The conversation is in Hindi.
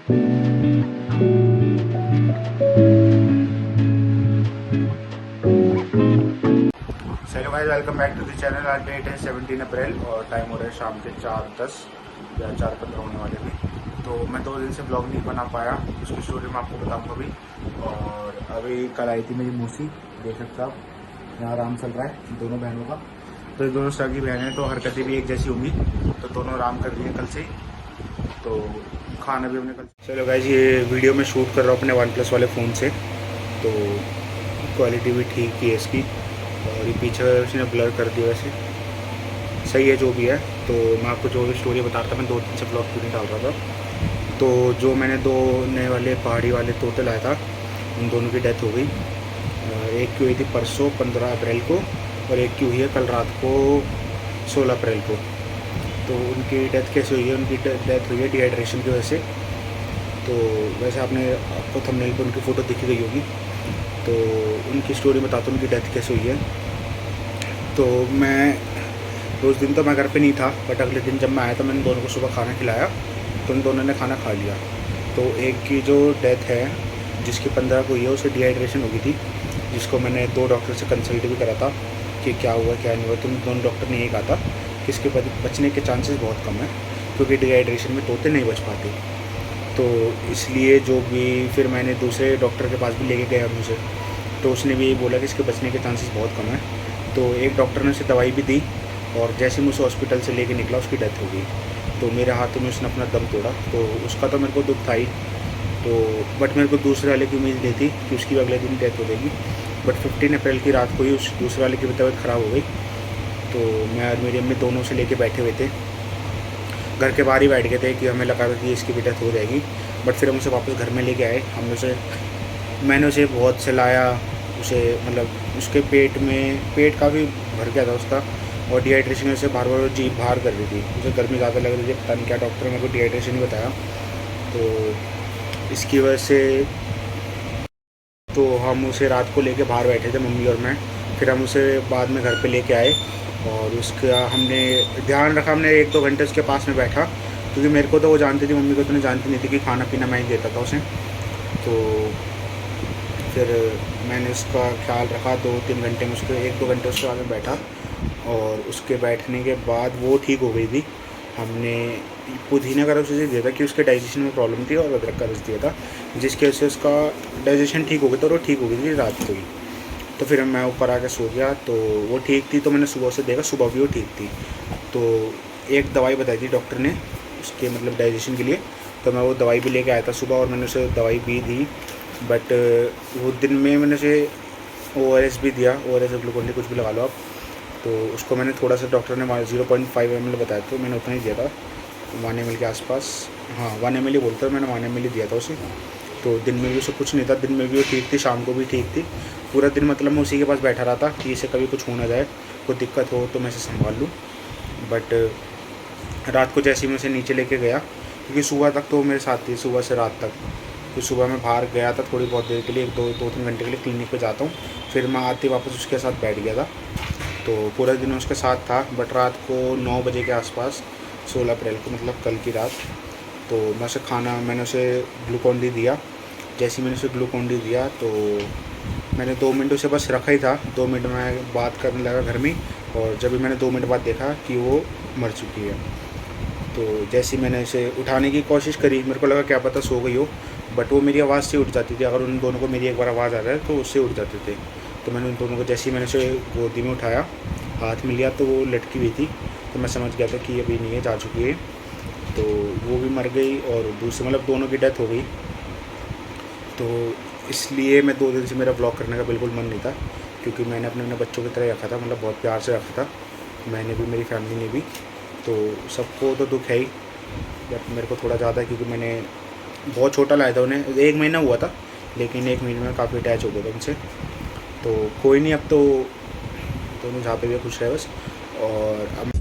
Hello guys, welcome back to the channel. आज डेट है 17 अप्रैल और टाइम हो रहा है शाम के 4:10 या 4:15 होने वाले भी। तो मैं 2 दिन से ब्लॉग नहीं बना पाया, उसकी स्टोरी मैं आपको बताऊंगा अभी। और अभी कल आई थी मेरी मौसी, देख सकते आप यहाँ आराम चल रहा है दोनों बहनों का। तो ये दोनों सगी बहन है, तो हरकतें भी एक जैसी होंगी, तो दोनों आराम कर रही हैं कल से ही। तो खाना भी हमने कल। चलो गाइस, ये वीडियो मैं शूट कर रहा हूँ अपने OnePlus वाले फ़ोन से, तो क्वालिटी भी ठीक ही है इसकी। और ये पीछे उसने ब्लर कर दिया, वैसे सही है जो भी है। तो मैं आपको जो भी स्टोरी बता रहा था, मैं 2 दिन से ब्लॉग क्यों नहीं डाल रहा था। तो जो मैंने 2 नए वाले पहाड़ी वाले तोते लाया था, उन दोनों की डेथ हो गई। एक की हुई थी परसों 15 अप्रैल को, और एक की हुई है कल रात को 16 अप्रैल को। तो उनकी डेथ कैसे हुई है? उनकी डेथ हुई है डिहाइड्रेशन की वजह से। तो वैसे आपको थंबनेल पर उनकी फ़ोटो दिखी गई होगी। तो उनकी स्टोरी बताता हूँ, उनकी डेथ कैसे हुई है। तो मैं उस दिन तो मैं घर पे नहीं था, बट अगले दिन जब मैं आया तो मैंने दोनों को सुबह खाना खिलाया, तो उन दोनों ने खाना खा लिया। तो एक की जो डेथ है, जिसकी 15 को हुई है, उसे डिहाइड्रेशन हो गई थी, जिसको मैंने 2 डॉक्टर से कंसल्ट भी करा था कि क्या हुआ क्या नहीं हुआ। तो उन दोनों डॉक्टर ने यही कहा था कि इसके बचने के चांसेस बहुत कम है, क्योंकि डिहाइड्रेशन में तोते नहीं बच पाते। तो इसलिए जो भी फिर मैंने दूसरे डॉक्टर के पास भी लेके गया मुझे, तो उसने भी यही बोला कि इसके बचने के चांसेस बहुत कम है। तो एक डॉक्टर ने उसे दवाई भी दी, और जैसे मैं उसे हॉस्पिटल से लेके निकला उसकी डेथ हो गई। तो मेरे हाथों में उसने अपना दम तोड़ा। तो उसका तो मेरे को दुख था ही, तो बट मेरे को दूसरे वाले की उम्मीद नहीं थी कि उसकी अगले दिन डेथ हो जाएगी। बट 15 अप्रैल की रात को ही उस दूसरे वाले की भी तबीयत ख़राब हो गई। तो मैं और मेरी अम्मी दोनों से लेके बैठे हुए थे, घर के बाहर ही बैठ गए थे कि हमें लगा था कि इसकी भी डेथ हो जाएगी। बट फिर हम उसे वापस घर में लेके आए। मैंने उसे बहुत सहलाया, उसे मतलब उसके पेट काफ़ी भर गया था उसका, और डिहाइड्रेशन से बार बार जीभ बाहर कर रही थी, उसे गर्मी ज़्यादा लग रही थी। पता नहीं क्या डॉक्टर ने मेरे को डिहाइड्रेशन ही बताया। तो इसकी वजह से तो हम उसे रात को लेके बाहर बैठे थे, मम्मी और मैं। फिर हम उसे बाद में घर पे लेके आए, और उसका हमने ध्यान रखा। हमने 1-2 घंटे उसके पास में बैठा, क्योंकि मेरे को तो वो जानती थी, मम्मी को तो नहीं जानती नहीं थी कि खाना पीना मैं ही देता था उसे। तो फिर मैंने उसका ख्याल रखा 2-3 घंटे में, उसके 1-2 घंटे उसके बाद में बैठा, और उसके बैठने के बाद वो ठीक हो गई थी। हमने पुदीना का रस उसे दिया था कि उसके डाइजेशन में प्रॉब्लम थी, और अदरक का रस दिया था, जिसकी वजह से उसका डाइजेशन ठीक हो गया था, और वो ठीक हो गई थी रात को ही। तो फिर मैं ऊपर आके सो गया, तो वो ठीक थी। तो मैंने सुबह से देखा, सुबह भी वो ठीक थी। तो एक दवाई बताई थी डॉक्टर ने उसके मतलब डाइजेशन के लिए, तो मैं वो दवाई भी लेके आया था सुबह, और मैंने उसे दवाई भी दी। बट वो दिन में मैंने उसे ORS भी दिया, ORS ग्लूकोन डी कुछ भी लगा लो आप। तो उसको मैंने थोड़ा सा, डॉक्टर ने 0.5 ml बताया, तो मैंने उतना ही दिया था, 1 ml के आसपास। हाँ, 1 ml ही बोलता, मैंने 1 ml ही दिया था उसे। तो दिन में भी उसे कुछ नहीं था, दिन में भी वो ठीक थी, शाम को भी ठीक थी। पूरा दिन मतलब मैं उसी के पास बैठा रहा था कि इसे कभी कुछ हो ना जाए, कोई दिक्कत हो तो मैं इसे संभाल लूँ। बट रात को जैसे ही मैं उसे नीचे लेके गया, क्योंकि सुबह तक तो वो मेरे साथ थी, सुबह से रात तक। तो सुबह मैं बाहर गया था थोड़ी बहुत देर के लिए, 2-3 घंटे के लिए क्लिनिक पे जाता हूँ, फिर मैं आते वापस उसके साथ बैठ गया था। तो पूरा दिन उसके साथ था। बट रात को 9 बजे के आसपास, 16 अप्रैल को, मतलब कल की रात, तो मैंने उसे ग्लूकोन डी दिया। जैसे ही मैंने उसे ग्लूकोन डी दिया, तो मैंने 2 मिनट उसे बस रखा ही था। 2 मिनट में बात करने लगा घर में, और जब भी मैंने 2 मिनट बाद देखा कि वो मर चुकी है। तो जैसे ही मैंने इसे उठाने की कोशिश करी, मेरे को लगा क्या पता सो गई हो, बट वो मेरी आवाज़ से उठ जाती थी। अगर उन दोनों को मेरी एक बार आवाज़ आ जाए तो उससे उठ जाते थे। तो मैंने उन दोनों को जैसे ही मैंने उसे गोदी में उठाया, हाथ में लिया, तो वो लटकी हुई थी। तो मैं समझ गया था कि अभी नहीं है, जा चुकी है। तो वो भी मर गई, और दूसरे मतलब दोनों की डेथ हो गई। तो इसलिए मैं 2 दिन से मेरा ब्लॉग करने का बिल्कुल मन नहीं था, क्योंकि मैंने अपने बच्चों की तरह रखा था, मतलब बहुत प्यार से रखा था, मैंने भी, मेरी फैमिली ने भी। तो सबको तो दुख है ही, बट मेरे को थोड़ा ज़्यादा है, क्योंकि मैंने बहुत छोटा लाया था उन्हें, 1 महीना हुआ था, लेकिन 1 महीने में काफ़ी अटैच हो गया था उनसे। तो कोई नहीं, अब तो दोनों जहाँ पे भी खुश रहे बस। और अब